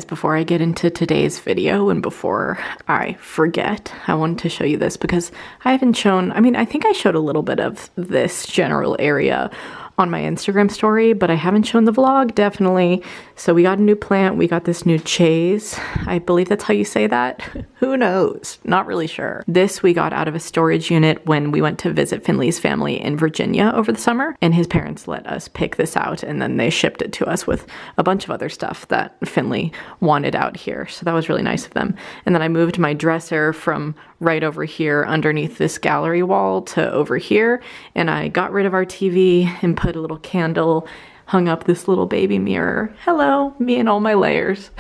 before I get into today's video and before I forget, I wanted to show you this because I haven't shown, I mean, I think I showed a little bit of this general area on my Instagram story, but I haven't shown the vlog, definitely. So we got a new plant, we got this new chaise. I believe that's how you say that. Who knows? Not really sure. This we got out of a storage unit when we went to visit Finley's family in Virginia over the summer, and his parents let us pick this out, and then they shipped it to us with a bunch of other stuff that Finley wanted out here. So that was really nice of them. And then I moved my dresser from right over here underneath this gallery wall to over here, and I got rid of our TV and put a little candle, hung up this little baby mirror. Hello, me and all my layers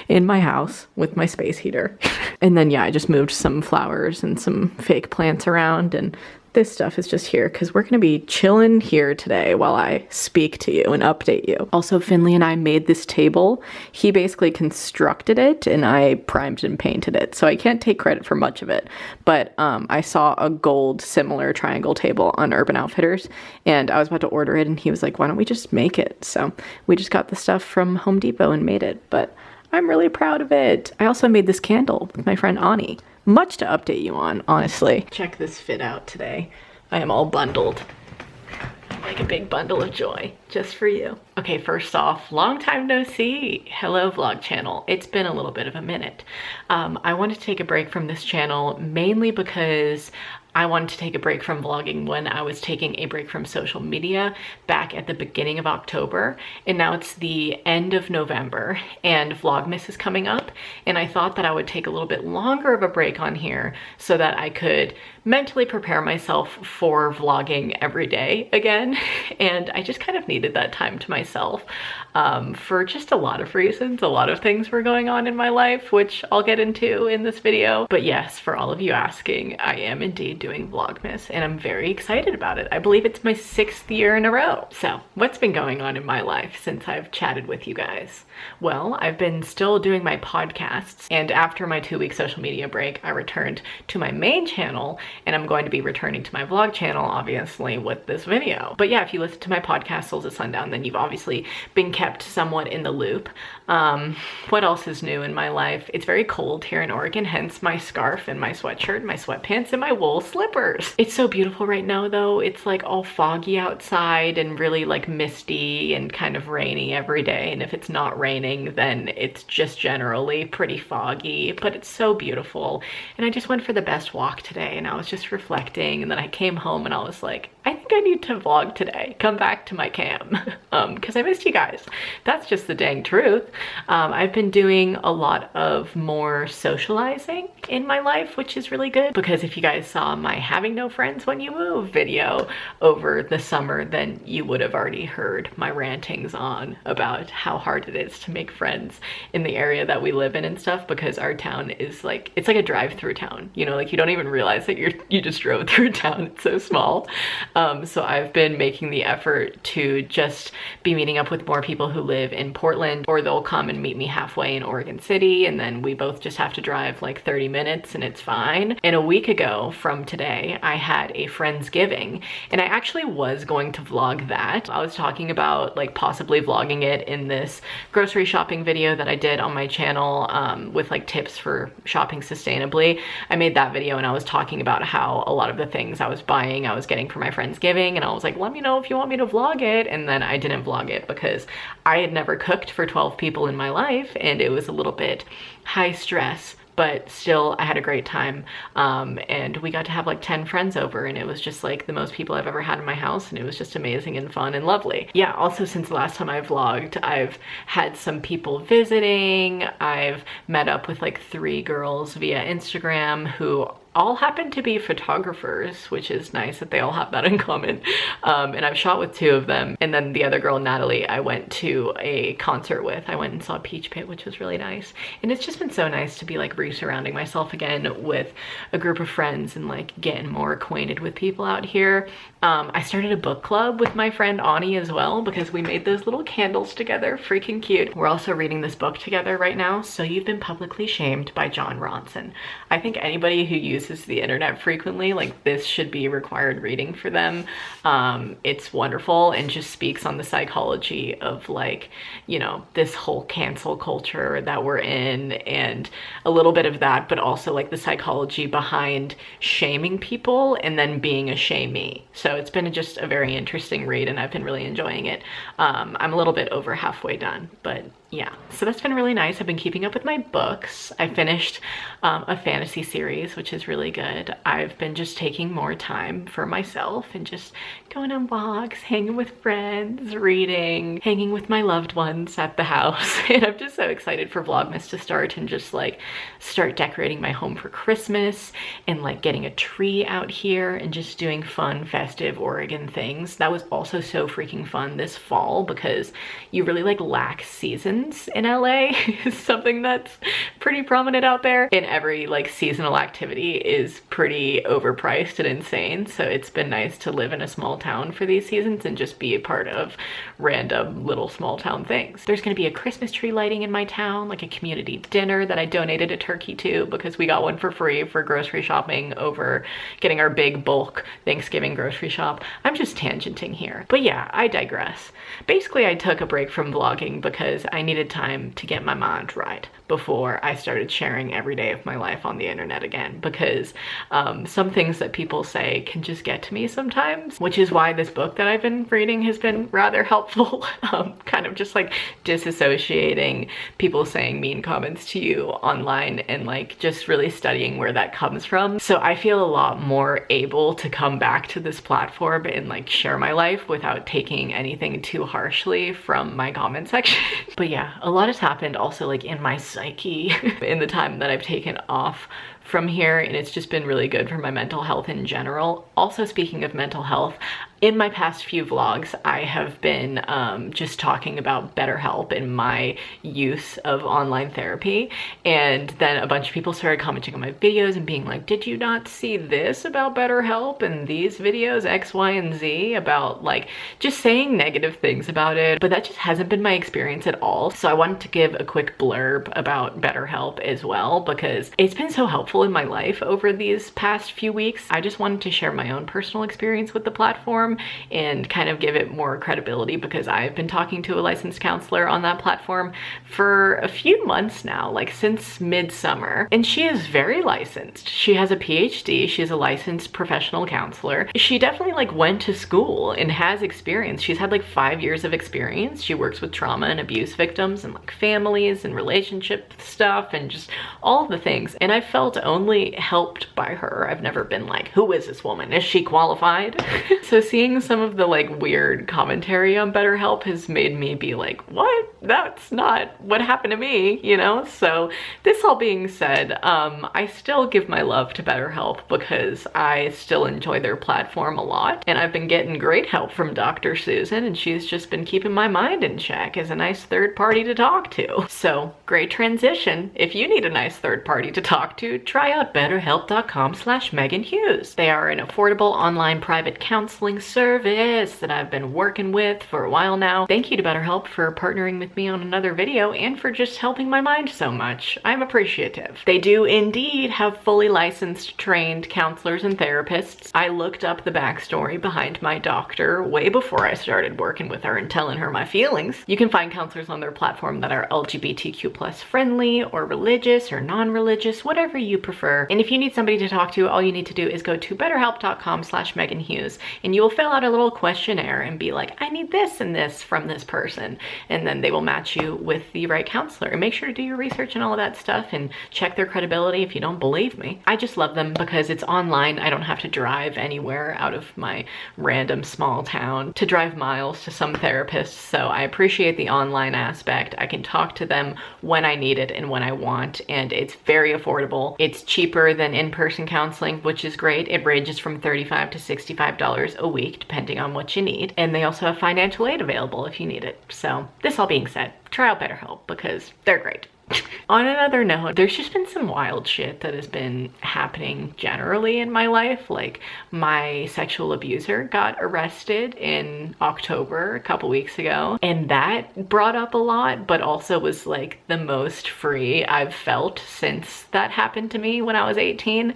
in my house with my space heater. And then yeah, I just moved some flowers and some fake plants around, and this stuff is just here because we're gonna be chilling here today while I speak to you and update you. Also, Finley and I made this table. He basically constructed it and I primed and painted it. So I can't take credit for much of it, but I saw a gold similar triangle table on Urban Outfitters and I was about to order it and he was like, why don't we just make it? So we just got the stuff from Home Depot and made it, but I'm really proud of it. I also made this candle with my friend Ani. Much to update you on, honestly. Check this fit out today. I am all bundled. Like a big bundle of joy, just for you. Okay, first off, long time no see. Hello, vlog channel. It's been a little bit of a minute. I wanted to take a break from this channel mainly because I wanted to take a break from vlogging when I was taking a break from social media back at the beginning of October, and now it's the end of November and Vlogmas is coming up, and I thought that I would take a little bit longer of a break on here so that I could mentally prepare myself for vlogging every day again. And I just kind of needed that time to myself for just a lot of reasons. A lot of things were going on in my life, which I'll get into in this video. But yes, for all of you asking, I am indeed doing Vlogmas and I'm very excited about it. I believe it's my 6th year in a row. So what's been going on in my life since I've chatted with you guys? Well, I've been still doing my podcasts, and after my 2-week social media break, I returned to my main channel, and I'm going to be returning to my vlog channel, obviously, with this video. But yeah, if you listen to my podcast, Souls at Sundown, then you've obviously been kept somewhat in the loop. What else is new in my life? It's very cold here in Oregon, hence my scarf and my sweatshirt, my sweatpants, and my wool slippers. It's so beautiful right now, though. It's like all foggy outside and really like misty and kind of rainy every day, and if it's not raining, then it's just generally pretty foggy, but it's so beautiful. And I just went for the best walk today, and I was just reflecting, and then I came home and I was like, I think I need to vlog today. Come back to my cam because I missed you guys. That's just the dang truth. I've been doing a lot of more socializing in my life, which is really good, because if you guys saw my having no friends when you move video over the summer, then you would have already heard my rantings on about how hard it is to make friends in the area that we live in and stuff, because our town is like, it's like a drive-through town, you know, like you don't even realize that you just drove through town. It's so small. So I've been making the effort to just be meeting up with more people who live in Portland, or they'll come and meet me halfway in Oregon City, and then we both just have to drive like 30 minutes and it's fine. And a week ago from today, I had a Friendsgiving, and I actually was going to vlog that. I was talking about like possibly vlogging it in this grocery shopping video that I did on my channel with like tips for shopping sustainably. I made that video and I was talking about how a lot of the things I was buying, I was getting for my Friendsgiving, and I was like, let me know if you want me to vlog it. And then I didn't vlog it because I had never cooked for 12 people in my life, and it was a little bit high stress, but still I had a great time. And we got to have like 10 friends over, and it was just like the most people I've ever had in my house, and it was just amazing and fun and lovely. Yeah, also since the last time I vlogged, I've had some people visiting. I've met up with like 3 girls via Instagram who all happen to be photographers, which is nice that they all have that in common. And I've shot with 2 of them. And then the other girl, Natalie, I went to a concert with. I went and saw Peach Pit, which was really nice. And it's just been so nice to be like re-surrounding myself again with a group of friends and like getting more acquainted with people out here. I started a book club with my friend Ani as well, because we made those little candles together, freaking cute. We're also reading this book together right now, So You've Been Publicly Shamed by John Ronson. I think anybody who uses uses the internet frequently, like this should be required reading for them. It's wonderful and just speaks on the psychology of like, you know, this whole cancel culture that we're in, and a little bit of that, but also like the psychology behind shaming people and then being a shamee. So it's been just a very interesting read and I've been really enjoying it. I'm a little bit over halfway done, but yeah, so that's been really nice. I've been keeping up with my books. I finished a fantasy series, which is really good. I've been just taking more time for myself and just going on walks, hanging with friends, reading, hanging with my loved ones at the house. And I'm just so excited for Vlogmas to start and just like start decorating my home for Christmas and like getting a tree out here and just doing fun, festive Oregon things. That was also so freaking fun this fall because you really like lack seasons in LA is something that's pretty prominent out there, and every like seasonal activity is pretty overpriced and insane. So it's been nice to live in a small town for these seasons and just be a part of random little small town things. There's going to be a Christmas tree lighting in my town, like a community dinner that I donated a turkey to because we got one for free for grocery shopping over getting our big bulk Thanksgiving grocery shop. I'm just tangenting here, but yeah, I digress. Basically, I took a break from vlogging because I needed time to get my mind right before I started sharing every day of my life on the internet again, because some things that people say can just get to me sometimes, which is why this book that I've been reading has been rather helpful. Kind of just like disassociating people saying mean comments to you online and like just really studying where that comes from. So I feel a lot more able to come back to this platform and like share my life without taking anything too harshly from my comment section. But yeah, a lot has happened also like in my psyche in the time that I've taken off from here, and it's just been really good for my mental health in general. Also, speaking of mental health, in my past few vlogs, I have been just talking about Betterhelp and my use of online therapy. And then a bunch of people started commenting on my videos and being like, did you not see this about Betterhelp and these videos X, Y, and Z, about like just saying negative things about it? But that just hasn't been my experience at all. So I wanted to give a quick blurb about Betterhelp as well, because it's been so helpful in my life over these past few weeks. I just wanted to share my own personal experience with the platform and kind of give it more credibility, because I've been talking to a licensed counselor on that platform for a few months now, like since midsummer, and she is very licensed. She has a PhD, she's a licensed professional counselor. She definitely like went to school and has experience. She's had like 5 years of experience. She works with trauma and abuse victims and like families and relationship stuff and just all of the things. And I felt only helped by her. I've never been like, who is this woman? Is she qualified? So seeing some of the like weird commentary on Betterhelp has made me be like, what? That's not what happened to me, you know? So this all being said, I still give my love to Betterhelp because I still enjoy their platform a lot. And I've been getting great help from Dr. Susan, and she's just been keeping my mind in check as a nice third party to talk to. So great transition. If you need a nice third party to talk to, try out betterhelp.com/Meghan Hughes. They are an affordable online private counseling service that I've been working with for a while now. Thank you to Betterhelp for partnering with me on another video and for just helping my mind so much. I'm appreciative. They do indeed have fully licensed, trained counselors and therapists. I looked up the backstory behind my doctor way before I started working with her and telling her my feelings. You can find counselors on their platform that are LGBTQ+ friendly or religious or non-religious, whatever you prefer. And if you need somebody to talk to, all you need to do is go to betterhelp.com/Meghan Hughes, and you will fill out a little questionnaire and be like, I need this and this from this person. And then they will match you with the right counselor. And make sure to do your research and all of that stuff and check their credibility if you don't believe me. I just love them because it's online. I don't have to drive anywhere out of my random small town to drive miles to some therapist. So I appreciate the online aspect. I can talk to them when I need it and when I want, and it's very affordable. It's cheaper than in-person counseling, which is great. It ranges from $35 to $65 a week, depending on what you need. And they also have financial aid available if you need it. So this all being said, try out BetterHelp because they're great. On another note, there's just been some wild shit that has been happening generally in my life. Like, my sexual abuser got arrested in October a couple weeks ago, and that brought up a lot, but also was like the most free I've felt since that happened to me when I was 18.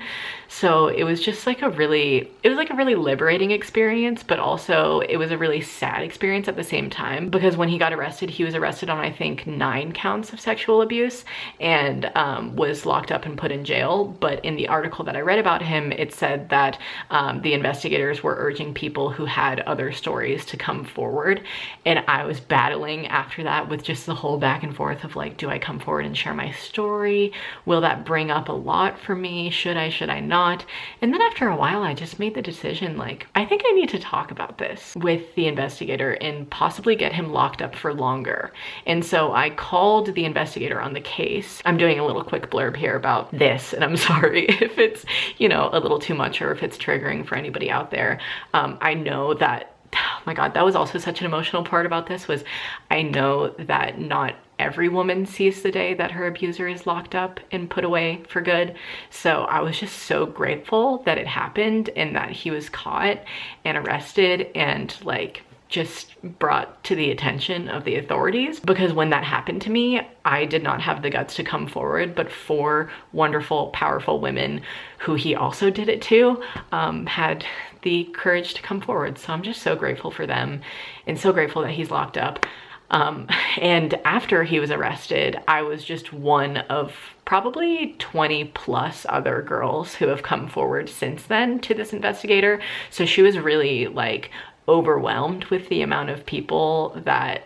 So it was just like a really liberating experience, but also it was a really sad experience at the same time, because when he got arrested, he was arrested on, I think, 9 counts of sexual abuse and was locked up and put in jail. But in the article that I read about him, it said that the investigators were urging people who had other stories to come forward. And I was battling after that with just the whole back and forth of like, do I come forward and share my story? Will that bring up a lot for me? Should I not? And then after a while, I just made the decision, like, I think I need to talk about this with the investigator and possibly get him locked up for longer. And so I called the investigator on the case. I'm doing a little quick blurb here about this, and I'm sorry if it's, you know, a little too much or if it's triggering for anybody out there. I know that, oh my God, that was also such an emotional part about this, was I know that not every woman sees the day that her abuser is locked up and put away for good. So I was just so grateful that it happened and that he was caught and arrested and like just brought to the attention of the authorities, because when that happened to me, I did not have the guts to come forward, but 4 wonderful, powerful women who he also did it to had the courage to come forward. So I'm just so grateful for them and so grateful that he's locked up. And after he was arrested, I was just one of probably 20 plus other girls who have come forward since then to this investigator. So she was really like overwhelmed with the amount of people that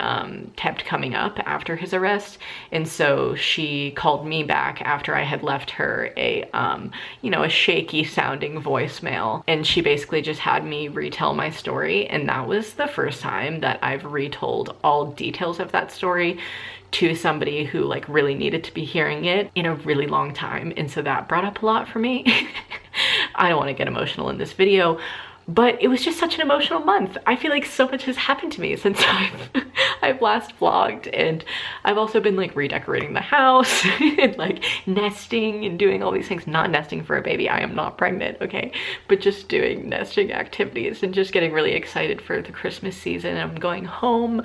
kept coming up after his arrest. And so she called me back after I had left her a you know, a shaky sounding voicemail, and she basically just had me retell my story. And that was the first time that I've retold all details of that story to somebody who like really needed to be hearing it in a really long time. And so that brought up a lot for me. I don't want to get emotional in this video, but it was just such an emotional month. I feel like so much has happened to me since I've last vlogged, and I've also been like redecorating the house and like nesting and doing all these things. Not nesting for a baby, I am not pregnant, okay? But just doing nesting activities and just getting really excited for the Christmas season. I'm going home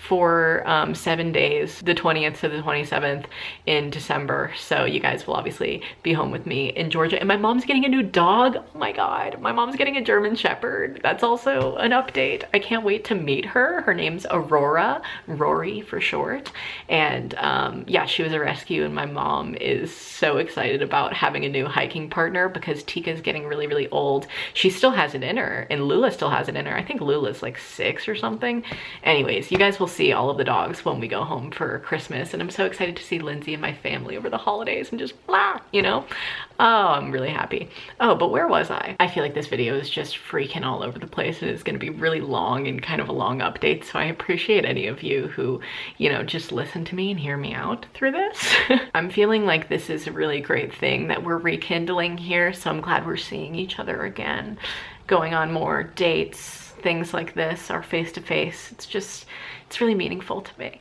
for 7 days, the 20th to the 27th in December. So you guys will obviously be home with me in Georgia. And my mom's getting a new dog. Oh my God, my mom's getting a German Shepherd. That's also an update. I can't wait to meet her. Her name's Aurora, Rory for short. And yeah, she was a rescue, and my mom is so excited about having a new hiking partner because Tika's getting really, really old. She still has it in her, and Lula still has it in her. I think Lula's like 6 or something. Anyways, you guys will see all of the dogs when we go home for Christmas, and I'm so excited to see Lindsay and my family over the holidays and just blah, you know? Oh, I'm really happy. Oh, but where was I? I feel like this video is just freaking all over the place, and it's going to be really long and kind of a long update. So I appreciate any of you who, you know, just listen to me and hear me out through this. I'm feeling like this is a really great thing that we're rekindling here. So I'm glad we're seeing each other again, going on more dates, things like this, our face-to-face. It's really meaningful to me.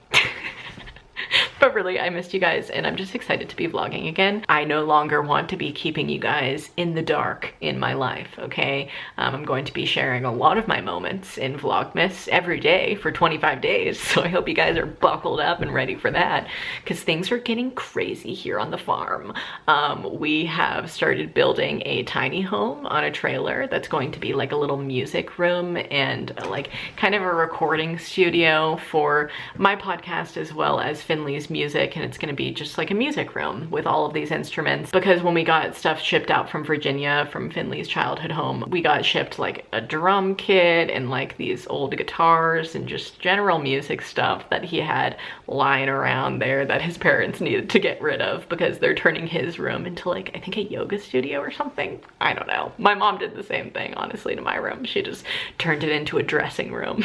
But really, I missed you guys, and I'm just excited to be vlogging again. I no longer want to be keeping you guys in the dark in my life, okay? I'm going to be sharing a lot of my moments in Vlogmas every day for 25 days, so I hope you guys are buckled up and ready for that, because things are getting crazy here on the farm. We have started building a tiny home on a trailer that's going to be like a little music room and like kind of a recording studio for my podcast as well as Finley's music, and it's going to be just like a music room with all of these instruments, because when we got stuff shipped out from Virginia from Finley's childhood home, we got shipped like a drum kit and like these old guitars and just general music stuff that he had lying around there that his parents needed to get rid of because they're turning his room into like, I think, a yoga studio or something. I don't know. My mom did the same thing, honestly, to my room. She just turned it into a dressing room.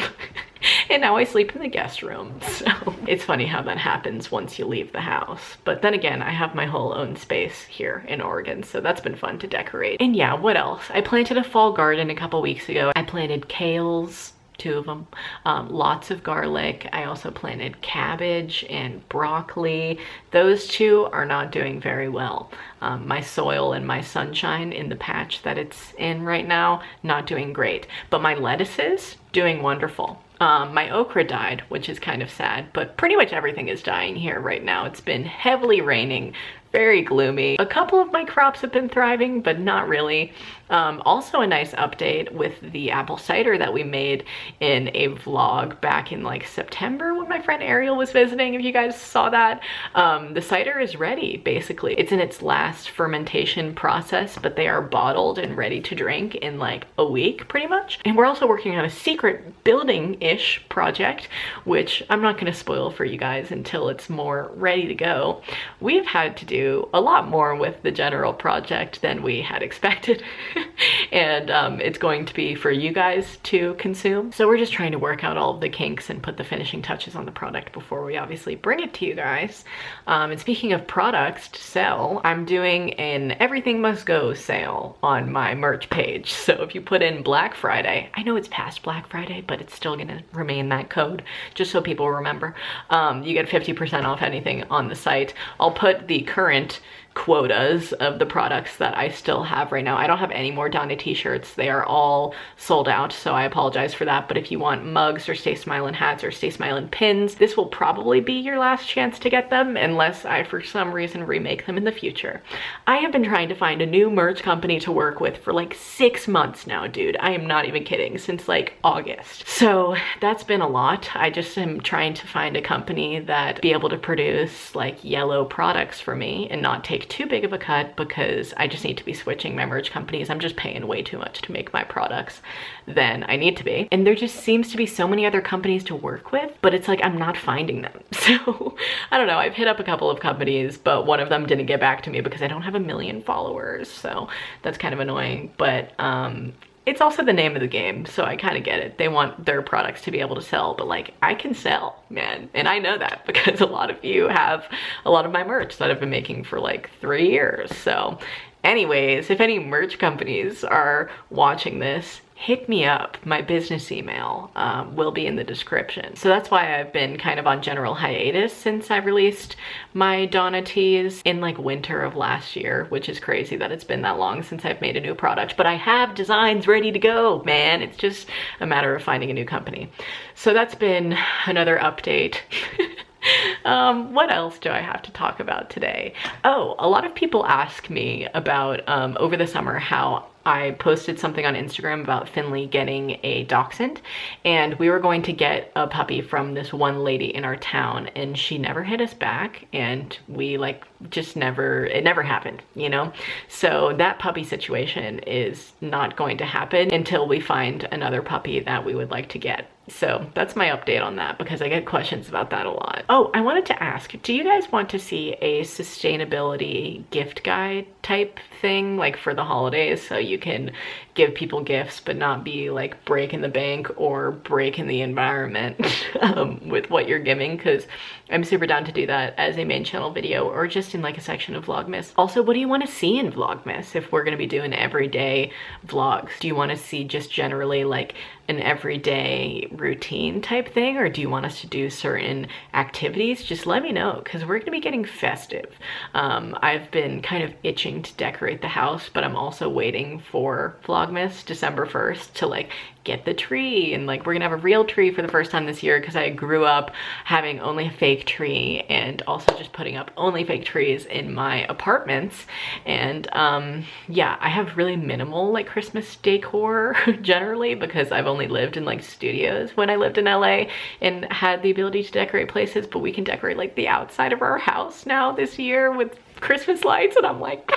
And now I sleep in the guest room. So it's funny how that happens once you leave the house. But then again, I have my whole own space here in Oregon, so that's been fun to decorate. And yeah, what else? I planted a fall garden a couple weeks ago. I planted kales, 2 of them. Lots of garlic. I also planted cabbage and broccoli. Those 2 are not doing very well. My soil and my sunshine in the patch that it's in right now, not doing great. But my lettuces, doing wonderful. My okra died, which is kind of sad, but pretty much everything is dying here right now. It's been heavily raining, very gloomy. A couple of my crops have been thriving, but not really. Also a nice update with the apple cider that we made in a vlog back in like September when my friend Ariel was visiting, if you guys saw that. The cider is ready, basically. It's in its last fermentation process, but they are bottled and ready to drink in like a week, pretty much. And we're also working on a secret building-ish project, which I'm not gonna spoil for you guys until it's more ready to go. We've had to do a lot more with the general project than we had expected. And it's going to be for you guys to consume. So we're just trying to work out all of the kinks and put the finishing touches on the product before we obviously bring it to you guys. And speaking of products to sell, I'm doing an Everything Must Go sale on my merch page. So if you put in Black Friday, I know it's past Black Friday, but it's still gonna remain that code, just so people remember. You get 50% off anything on the site. I'll put the current quotas of the products that I still have right now. I don't have any more Donna t-shirts. They are all sold out, so I apologize for that. But if you want mugs or Stay Smilin hats or Stay Smilin pins, this will probably be your last chance to get them unless I for some reason remake them in the future. I have been trying to find a new merch company to work with for like 6 months now, dude. I am not even kidding, since like August. So that's been a lot. I just am trying to find a company that be able to produce like yellow products for me and not take too big of a cut, because I just need to be switching my merch companies. I'm just paying way too much to make my products than I need to be. And there just seems to be so many other companies to work with, but it's like I'm not finding them. So I don't know, I've hit up a couple of companies, but one of them didn't get back to me because I don't have 1 million followers. So that's kind of annoying, but it's also the name of the game, so I kind of get it. They want their products to be able to sell, but like, I can sell, man. And I know that because a lot of you have a lot of my merch that I've been making for like 3 years. So anyways, if any merch companies are watching this, hit me up. My business email will be in the description. So that's why I've been kind of on general hiatus since I released my Donna tees in like winter of last year, which is crazy that it's been that long since I've made a new product, but I have designs ready to go, man. It's just a matter of finding a new company. So that's been another update. What else do I have to talk about today? Oh, a lot of people ask me about over the summer how I posted something on Instagram about Finley getting a dachshund, and we were going to get a puppy from this one lady in our town, and she never hit us back, and we like just never, it never happened, you know? So that puppy situation is not going to happen until we find another puppy that we would like to get. So that's my update on that, because I get questions about that a lot. Oh, I wanted to ask, do you guys want to see a sustainability gift guide type thing, like for the holidays, so you can give people gifts but not be like breaking the bank or breaking the environment with what you're giving? Because I'm super down to do that as a main channel video or just in like a section of Vlogmas. Also, what do you want to see in Vlogmas if we're going to be doing everyday vlogs? Do you want to see just generally like an everyday routine type thing, or do you want us to do certain activities? Just let me know, because we're gonna be getting festive. I've been kind of itching to decorate the house, but I'm also waiting for Vlogmas December 1st to like get the tree, and like we're gonna have a real tree for the first time this year, because I grew up having only a fake tree and also just putting up only fake trees in my apartments. And yeah, I have really minimal like Christmas decor generally, because I've only lived in like studios when I lived in LA and had the ability to decorate places, but we can decorate like the outside of our house now this year with Christmas lights, and I'm like,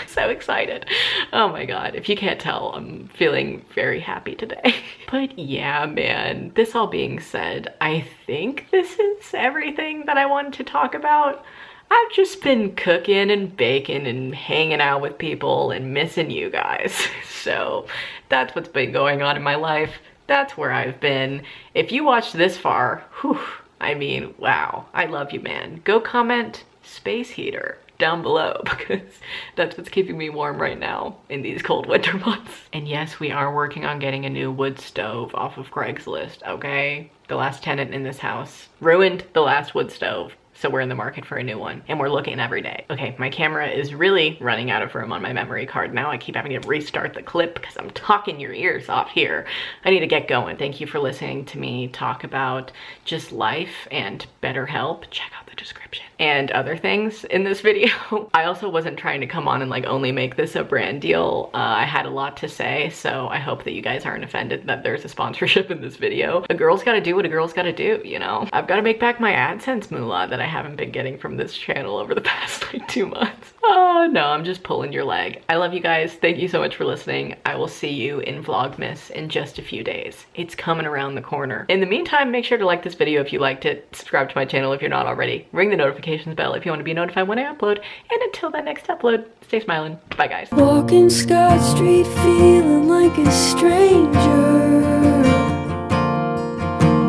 so excited. Oh my god, if you can't tell, I'm feeling very happy today. But yeah, man, this all being said, I think this is everything that I wanted to talk about. I've just been cooking and baking and hanging out with people and missing you guys. So that's what's been going on in my life. That's where I've been. If you watched this far, whew, I mean, wow, I love you, man. Go comment space heater. down below because that's what's keeping me warm right now in these cold winter months. And yes, we are working on getting a new wood stove off of Craigslist, okay? The last tenant in this house ruined the last wood stove. So we're in the market for a new one and we're looking every day. Okay, my camera is really running out of room on my memory card now. I keep having to restart the clip because I'm talking your ears off here. I need to get going. Thank you for listening to me talk about just life and Betterhelp. Check out the description and other things in this video. I also wasn't trying to come on and like only make this a brand deal. I had a lot to say, so I hope that you guys aren't offended that there's a sponsorship in this video. A girl's gotta do what a girl's gotta do, you know? I've gotta make back my AdSense moolah that I haven't been getting from this channel over the past like 2 months. Oh no, I'm just pulling your leg. I love you guys. Thank you so much for listening. I will see you in Vlogmas in just a few days. It's coming around the corner. In the meantime, make sure to like this video if you liked it, subscribe to my channel if you're not already, ring the notifications bell if you want to be notified when I upload, and until that next upload, stay smiling. Bye guys. Walking Scott Street feeling like a stranger,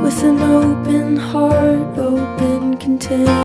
with an open heart, open container.